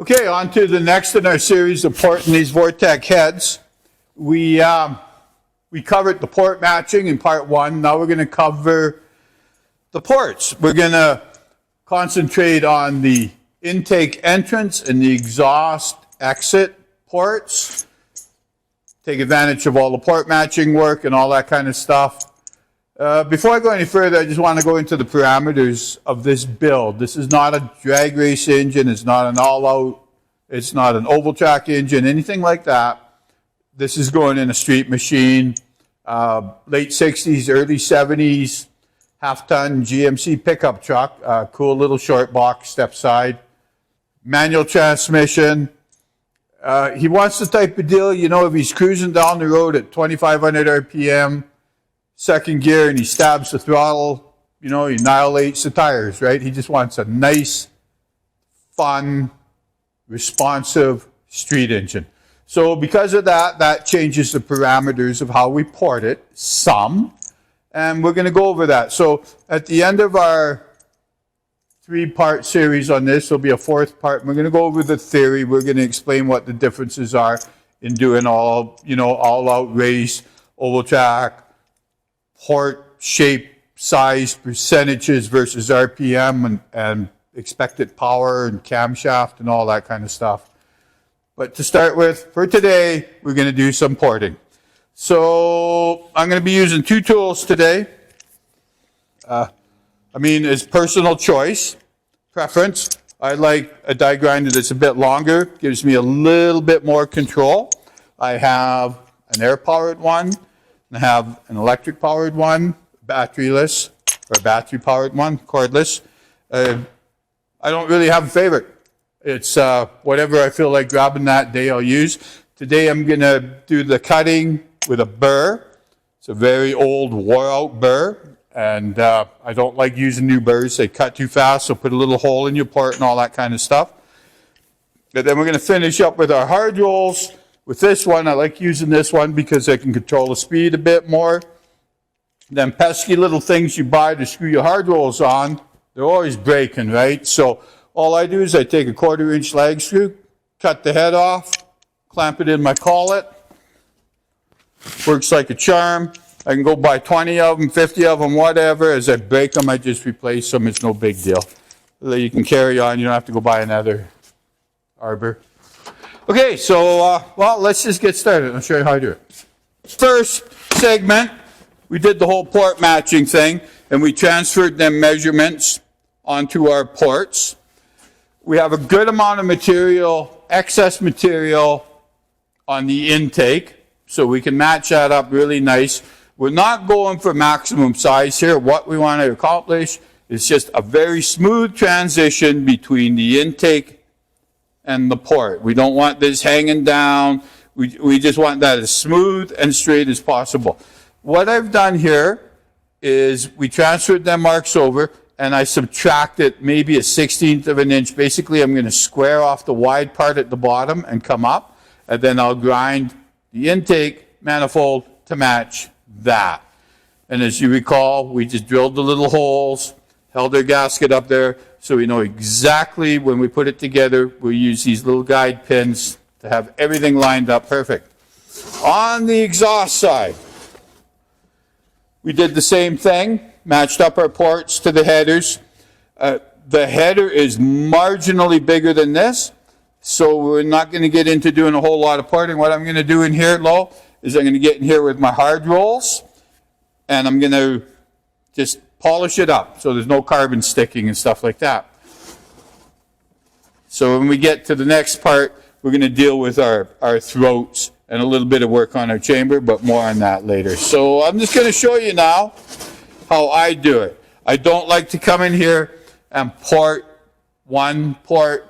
Okay, on to the next in our series of porting these Vortec heads. We covered the port matching in part one. Now we're going to cover the ports. We're going to concentrate on the intake entrance and the exhaust exit ports. Take advantage of all the port matching work and all that kind of stuff. Before I go any further, I just want to go into the parameters of this build. This is not a drag race engine. It's not an all-out. It's not an oval track engine, anything like that. This is going in a street machine, late 60s, early 70s, half-ton GMC pickup truck, cool little short box, step side, manual transmission. He wants the type of deal, you know, if he's cruising down the road at 2,500 RPM, second gear, and he stabs the throttle, you know, he annihilates the tires, right? He just wants a nice, fun, responsive street engine. So because of that, that changes the parameters of how we port it, some, and we're going to go over that. So at the end of our three-part series on this, there'll be a fourth part. We're going to go over the theory. We're going to explain what the differences are in doing all-out race, oval track, port shape, size, percentages versus RPM and expected power and camshaft and all that kind of stuff. But to start with, for today, we're going to do some porting. So I'm going to be using two tools today. It's personal choice, preference. I like a die grinder that's a bit longer, gives me a little bit more control. I have an air-powered one. I have an electric-powered one, batteryless, or battery-powered one, cordless. I don't really have a favorite. It's whatever I feel like grabbing that day I'll use. Today I'm going to do the cutting with a burr. It's a very old, wore-out burr, and I don't like using new burrs. They cut too fast, so put a little hole in your port and all that kind of stuff. And then we're going to finish up with our hard rolls. With this one, I like using this one because I can control the speed a bit more. Them pesky little things you buy to screw your hard rolls on, they're always breaking, right? So all I do is I take a 1/4-inch lag screw, cut the head off, clamp it in my collet. Works like a charm. I can go buy 20 of them, 50 of them, whatever. As I break them, I just replace them. It's no big deal. You can carry on. You don't have to go buy another arbor. Okay, so, let's just get started. I'll show you how I do it. First segment, we did the whole port matching thing, and we transferred them measurements onto our ports. We have a good amount of material, excess material on the intake, so we can match that up really nice. We're not going for maximum size here. What we want to accomplish is just a very smooth transition between the intake and the port. We don't want this hanging down. We just want that as smooth and straight as possible. What I've done here is we transferred them marks over and I subtracted maybe a 1/16 of an inch. Basically, I'm going to square off the wide part at the bottom and come up, and then I'll grind the intake manifold to match that. And as you recall, we just drilled the little holes, held our gasket up there, so we know exactly when we put it together. We'll use these little guide pins to have everything lined up perfect. On the exhaust side, we did the same thing, matched up our ports to the headers. The header is marginally bigger than this, so we're not going to get into doing a whole lot of porting. What I'm going to do in here, low, is I'm going to get in here with my hard rolls, and I'm going to just polish it up so there's no carbon sticking and stuff like that. So when we get to the next part, we're going to deal with our throats and a little bit of work on our chamber, but more on that later. So I'm just going to show you now how I do it. I don't like to come in here and port one port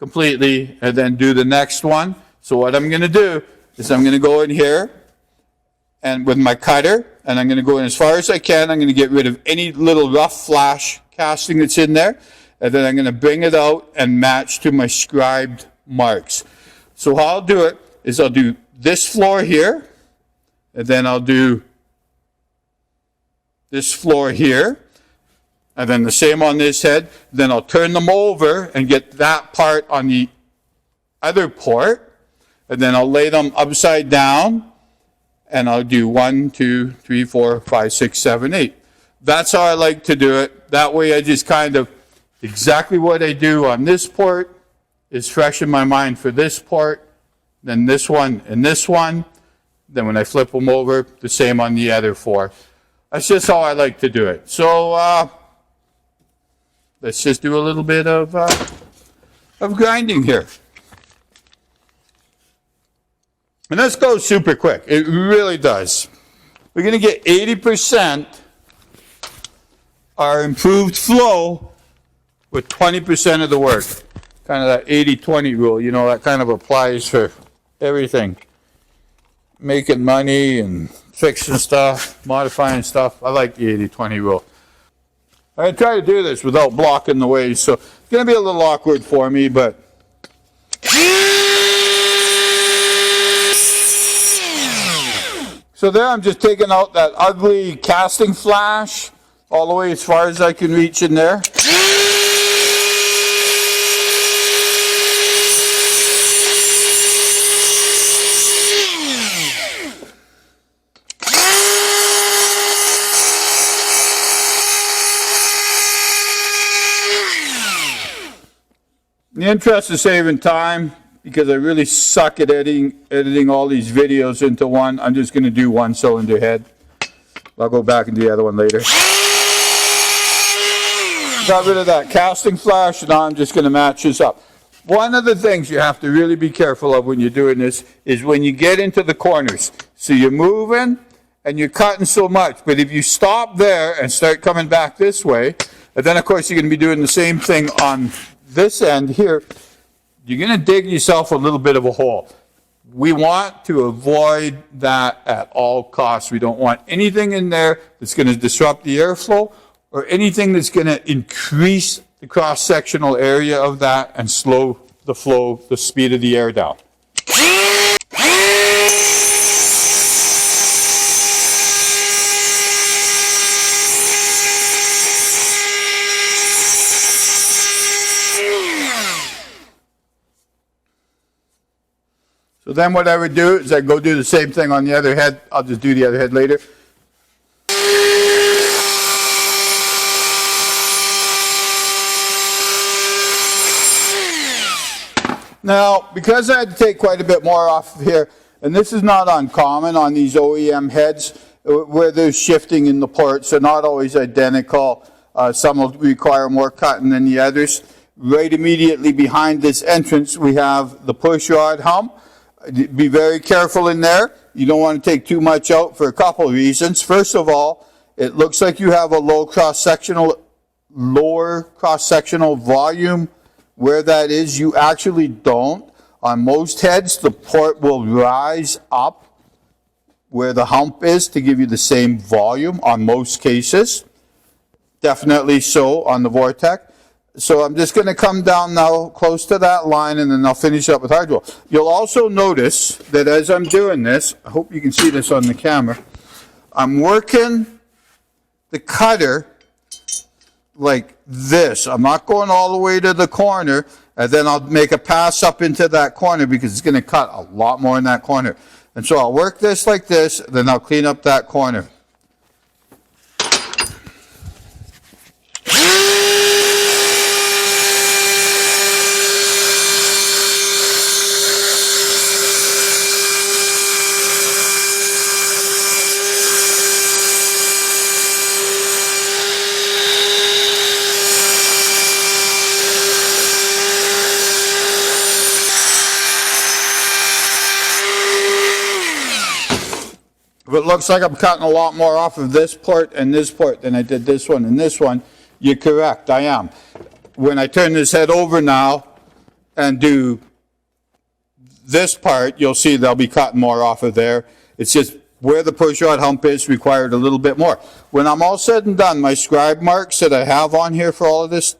completely and then do the next one. So what I'm going to do is I'm going to go in here and with my cutter, and I'm going to go in as far as I can. I'm going to get rid of any little rough flash casting that's in there, and then I'm going to bring it out and match to my scribed marks. So how I'll do it is I'll do this floor here, and then I'll do this floor here, and then the same on this head. Then I'll turn them over and get that part on the other port, and then I'll lay them upside down, and I'll do 1, 2, 3, 4, 5, 6, 7, 8. That's how I like to do it. That way I just kind of, exactly what I do on this port is fresh in my mind for this port, then this one and this one. Then when I flip them over, the same on the other 4. That's just how I like to do it. So let's just do a little bit of grinding here. And this goes super quick. It really does. We're going to get 80% our improved flow with 20% of the work. Kind of that 80-20 rule, you know, that kind of applies for everything. Making money and fixing stuff, modifying stuff. I like the 80-20 rule. I try to do this without blocking the way, so it's going to be a little awkward for me, but so there I'm just taking out that ugly casting flash all the way as far as I can reach in there. In the interest of saving time, because I really suck at editing all these videos into one, I'm just going to do one cylinder head. I'll go back and do the other one later. Got rid of that casting flash, and now I'm just going to match this up. One of the things you have to really be careful of when you're doing this is when you get into the corners. So you're moving and you're cutting so much, but if you stop there and start coming back this way, and then of course you're going to be doing the same thing on this end here, you're going to dig yourself a little bit of a hole. We want to avoid that at all costs. We don't want anything in there that's going to disrupt the airflow or anything that's going to increase the cross-sectional area of that and slow the flow, the speed of the air down. So then what I would do is I'd go do the same thing on the other head. I'll just do the other head later. Now, because I had to take quite a bit more off of here, and this is not uncommon on these OEM heads, where there's shifting in the ports, they're not always identical. Some will require more cutting than the others. Right immediately behind this entrance, we have the push rod hump. Be very careful in there. You don't want to take too much out for a couple of reasons. First of all, it looks like you have a lower cross-sectional volume. Where that is, you actually don't. On most heads, the port will rise up where the hump is to give you the same volume on most cases. Definitely so on the Vortec. So I'm just going to come down now close to that line, and then I'll finish up with hard roll. You'll also notice that as I'm doing this, I hope you can see this on the camera, I'm working the cutter like this. I'm not going all the way to the corner, and then I'll make a pass up into that corner because it's going to cut a lot more in that corner. And so I'll work this like this, then I'll clean up that corner. If it looks like I'm cutting a lot more off of this port and this port than I did this one and this one, you're correct, I am. When I turn this head over now and do this part, you'll see they'll be cutting more off of there. It's just where the push rod hump is required a little bit more. When I'm all said and done, my scribe marks that I have on here for all of this,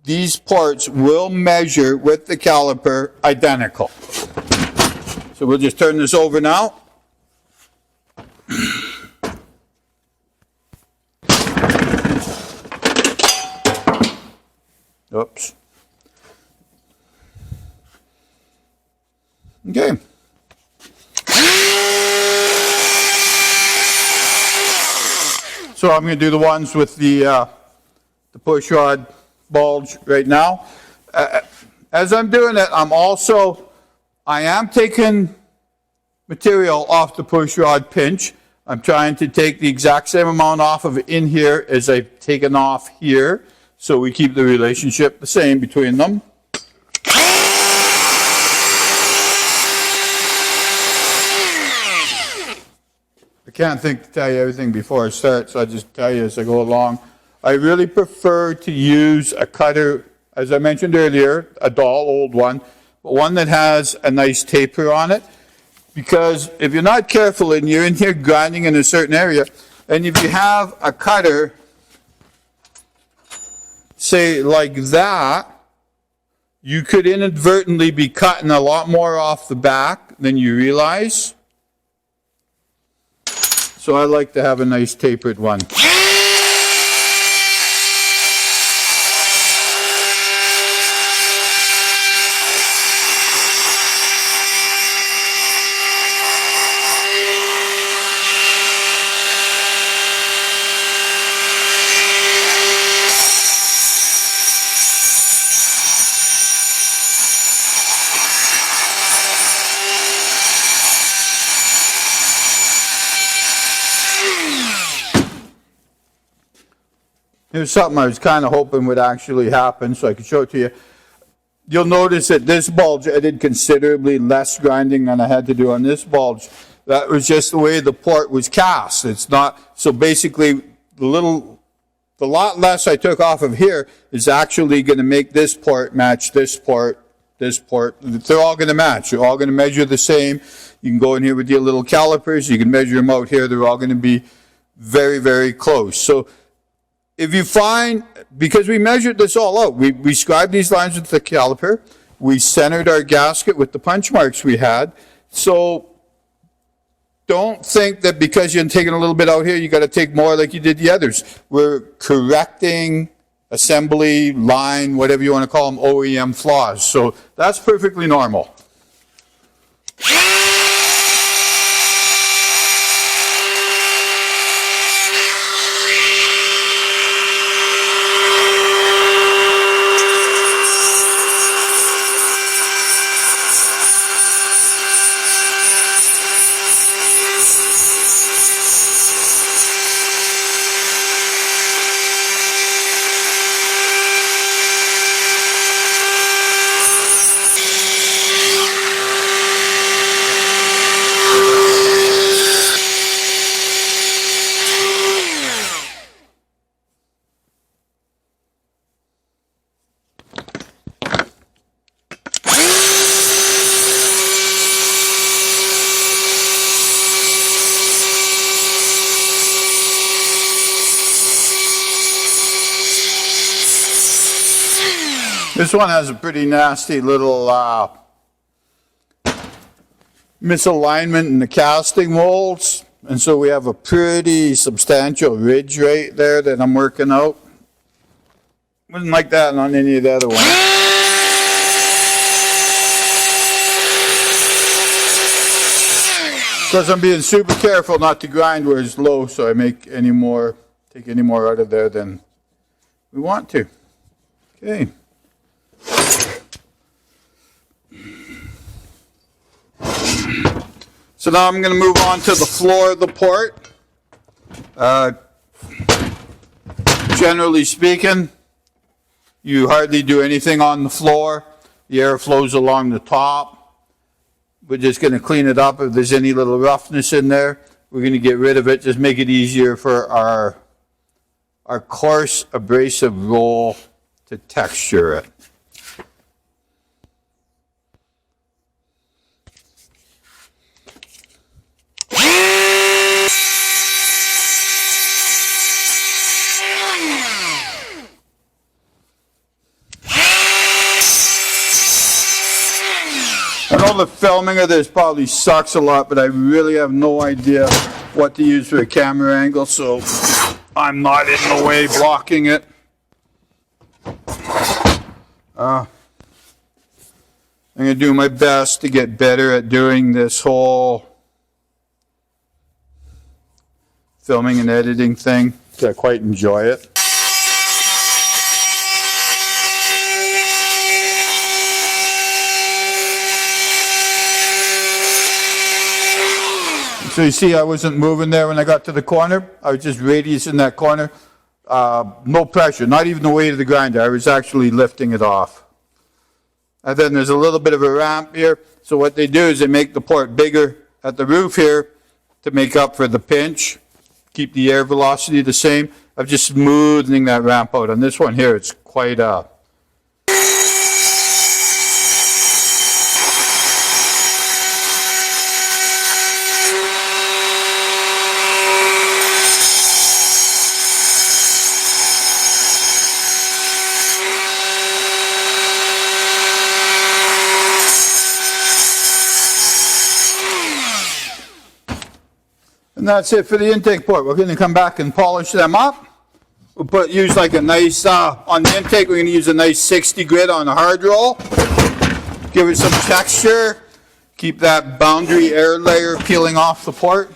these ports will measure with the caliper identical. So we'll just turn this over now. Oops. Okay. So I'm going to do the ones with the push rod bulge right now. As I'm doing it, I am taking material off the push rod pinch. I'm trying to take the exact same amount off of in here as I've taken off here, so we keep the relationship the same between them. I can't think to tell you everything before I start, so I just tell you as I go along. I really prefer to use a cutter, as I mentioned earlier, a dull old one, but one that has a nice taper on it. Because if you're not careful and you're in here grinding in a certain area, and if you have a cutter, say like that, you could inadvertently be cutting a lot more off the back than you realize. So I like to have a nice tapered one. Here's something I was kind of hoping would actually happen, so I could show it to you. You'll notice that this bulge, I did considerably less grinding than I had to do on this bulge. That was just the way the port was cast. It's not, so basically, the lot less I took off of here is actually going to make this port match this port, this port. They're all going to match. They're all going to measure the same. You can go in here with your little calipers. You can measure them out here. They're all going to be very, very close. So if you find, because we measured this all out, we scribed these lines with the caliper, we centered our gasket with the punch marks we had, so don't think that because you're taking a little bit out here, you got to take more like you did the others. We're correcting assembly, line, whatever you want to call them, OEM flaws, so that's perfectly normal. This one has a pretty nasty little misalignment in the casting molds, and so we have a pretty substantial ridge right there that I'm working out. Wasn't like that on any of the other ones. Because I'm being super careful not to grind where it's low, so I take any more out of there than we want to. Okay. So now I'm going to move on to the floor of the port. Generally speaking, you hardly do anything on the floor. The air flows along the top. We're just going to clean it up. If there's any little roughness in there, we're going to get rid of it. Just make it easier for our coarse abrasive roll to texture it. I know the filming of this probably sucks a lot, but I really have no idea what to use for a camera angle, so I'm not in the way blocking it. I'm going to do my best to get better at doing this whole filming and editing thing. I quite enjoy it. So you see I wasn't moving there when I got to the corner. I was just radiusing that corner. No pressure, not even the weight of the grinder. I was actually lifting it off. And then there's a little bit of a ramp here. So what they do is they make the port bigger at the roof here to make up for the pinch, keep the air velocity the same. I'm just smoothing that ramp out. On this one here, it's quite and that's it for the intake port. We're going to come back and polish them up. We'll use like a nice, on the intake, we're going to use a nice 60 grit on a hard roll. Give it some texture. Keep that boundary air layer peeling off the port.